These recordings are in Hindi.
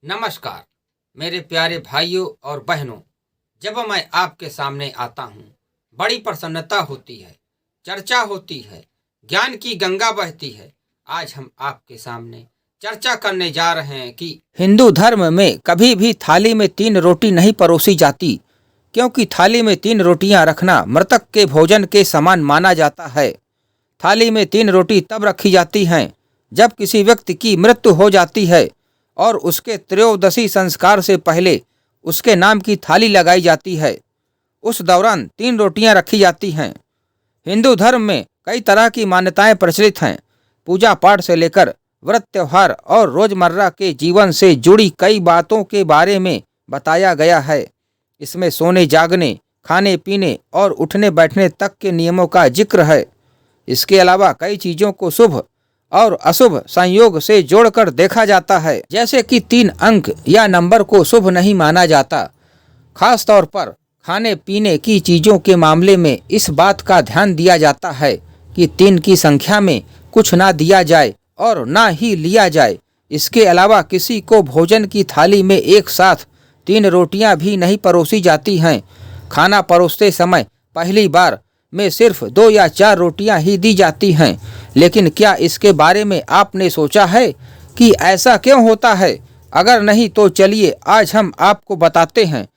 नमस्कार मेरे प्यारे भाइयों और बहनों। जब मैं आपके सामने आता हूँ बड़ी प्रसन्नता होती है, चर्चा होती है, ज्ञान की गंगा बहती है। आज हम आपके सामने चर्चा करने जा रहे हैं कि हिंदू धर्म में कभी भी थाली में 3 रोटी नहीं परोसी जाती, क्योंकि थाली में 3 रोटियां रखना मृतक के भोजन के समान माना जाता है। थाली में 3 रोटी तब रखी जाती हैं जब किसी व्यक्ति की मृत्यु हो जाती है और उसके त्रयोदशी संस्कार से पहले उसके नाम की थाली लगाई जाती है। उस दौरान 3 रोटियां रखी जाती हैं। हिंदू धर्म में कई तरह की मान्यताएं प्रचलित हैं। पूजा पाठ से लेकर व्रत त्योहार और रोजमर्रा के जीवन से जुड़ी कई बातों के बारे में बताया गया है। इसमें सोने जागने, खाने पीने और उठने बैठने तक के नियमों का जिक्र है। इसके अलावा कई चीज़ों को शुभ और अशुभ संयोग से जोड़कर देखा जाता है, जैसे कि 3 अंक या नंबर को शुभ नहीं माना जाता। खास तौर पर खाने पीने की चीज़ों के मामले में इस बात का ध्यान दिया जाता है कि 3 की संख्या में कुछ ना दिया जाए और ना ही लिया जाए। इसके अलावा किसी को भोजन की थाली में एक साथ 3 रोटियां भी नहीं परोसी जाती हैं। खाना परोसते समय पहली बार में सिर्फ 2 या 4 रोटियां ही दी जाती हैं। लेकिन क्या इसके बारे में आपने सोचा है कि ऐसा क्यों होता है? अगर नहीं तो चलिए आज हम आपको बताते हैं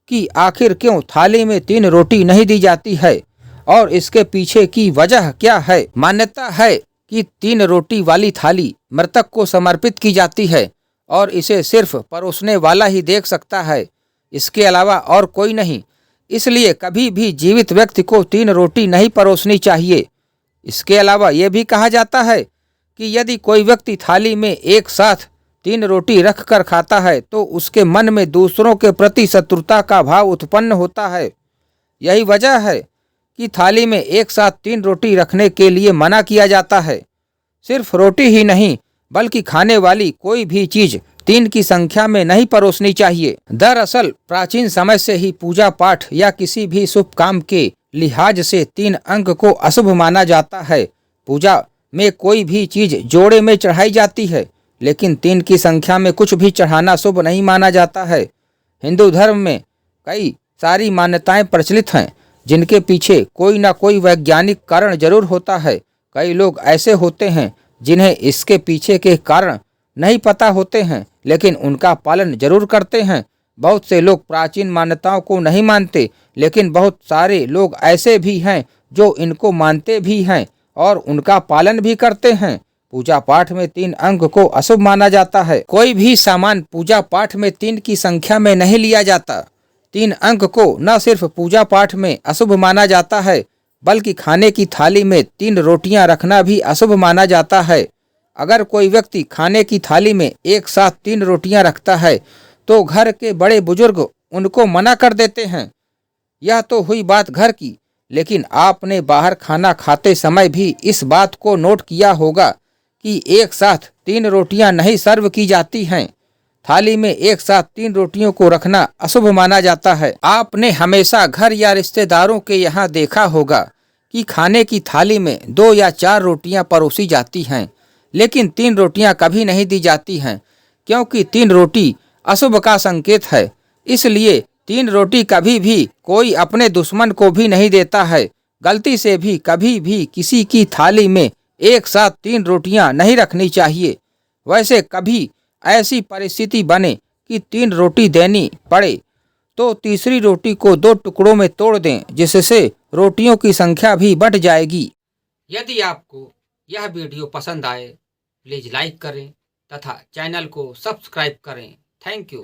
कि आखिर क्यों थाली में 3 रोटी नहीं दी जाती है और इसके पीछे की वजह क्या है। मान्यता है कि 3 रोटी वाली थाली मृतक को समर्पित की जाती है और इसे सिर्फ परोसने वाला ही देख सकता है, इसके अलावा और कोई नहीं। इसलिए कभी भी जीवित व्यक्ति को 3 रोटी नहीं परोसनी चाहिए। इसके अलावा ये भी कहा जाता है कि यदि कोई व्यक्ति थाली में एक साथ 3 रोटी रख कर खाता है तो उसके मन में दूसरों के प्रति शत्रुता का भाव उत्पन्न होता है। यही वजह है कि थाली में एक साथ 3 रोटी रखने के लिए मना किया जाता है। सिर्फ रोटी ही नहीं बल्कि खाने वाली कोई भी चीज 3 की संख्या में नहीं परोसनी चाहिए। दरअसल प्राचीन समय से ही पूजा पाठ या किसी भी शुभ काम के लिहाज से 3 अंक को अशुभ माना जाता है। पूजा में कोई भी चीज जोड़े में चढ़ाई जाती है, लेकिन 3 की संख्या में कुछ भी चढ़ाना शुभ नहीं माना जाता है। हिंदू धर्म में कई सारी मान्यताएं प्रचलित हैं जिनके पीछे कोई ना कोई वैज्ञानिक कारण जरूर होता है। कई लोग ऐसे होते हैं जिन्हें इसके पीछे के कारण नहीं पता होते हैं, लेकिन उनका पालन जरूर करते हैं। बहुत से लोग प्राचीन मान्यताओं को नहीं मानते, लेकिन बहुत सारे लोग ऐसे भी हैं जो इनको मानते भी हैं और उनका पालन भी करते हैं। पूजा पाठ में 3 अंक को अशुभ माना जाता है। कोई भी सामान पूजा पाठ में 3 की संख्या में नहीं लिया जाता। 3 अंक को न सिर्फ पूजा पाठ में अशुभ माना जाता है बल्कि खाने की थाली में 3 रोटियां रखना भी अशुभ माना जाता है। अगर कोई व्यक्ति खाने की थाली में एक साथ 3 रोटियां रखता है तो घर के बड़े बुजुर्ग उनको मना कर देते हैं। यह तो हुई बात घर की, लेकिन आपने बाहर खाना खाते समय भी इस बात को नोट किया होगा कि एक साथ 3 रोटियां नहीं सर्व की जाती हैं। थाली में एक साथ 3 रोटियों को रखना अशुभ माना जाता है। आपने हमेशा घर या रिश्तेदारों के यहाँ देखा होगा कि खाने की थाली में 2 या 4 रोटियां परोसी जाती हैं, लेकिन 3 रोटियां कभी नहीं दी जाती हैं, क्योंकि 3 रोटी अशुभ का संकेत है। इसलिए 3 रोटी कभी भी कोई अपने दुश्मन को भी नहीं देता है। गलती से भी कभी भी किसी की थाली में एक साथ 3 रोटियां नहीं रखनी चाहिए। वैसे कभी ऐसी परिस्थिति बने कि 3 रोटी देनी पड़े तो तीसरी रोटी को 2 टुकड़ों में तोड़ दें, जिससे रोटियों की संख्या भी बढ़ जाएगी। यदि आपको यह वीडियो पसंद आए प्लीज लाइक करें तथा चैनल को सब्सक्राइब करें। Thank you.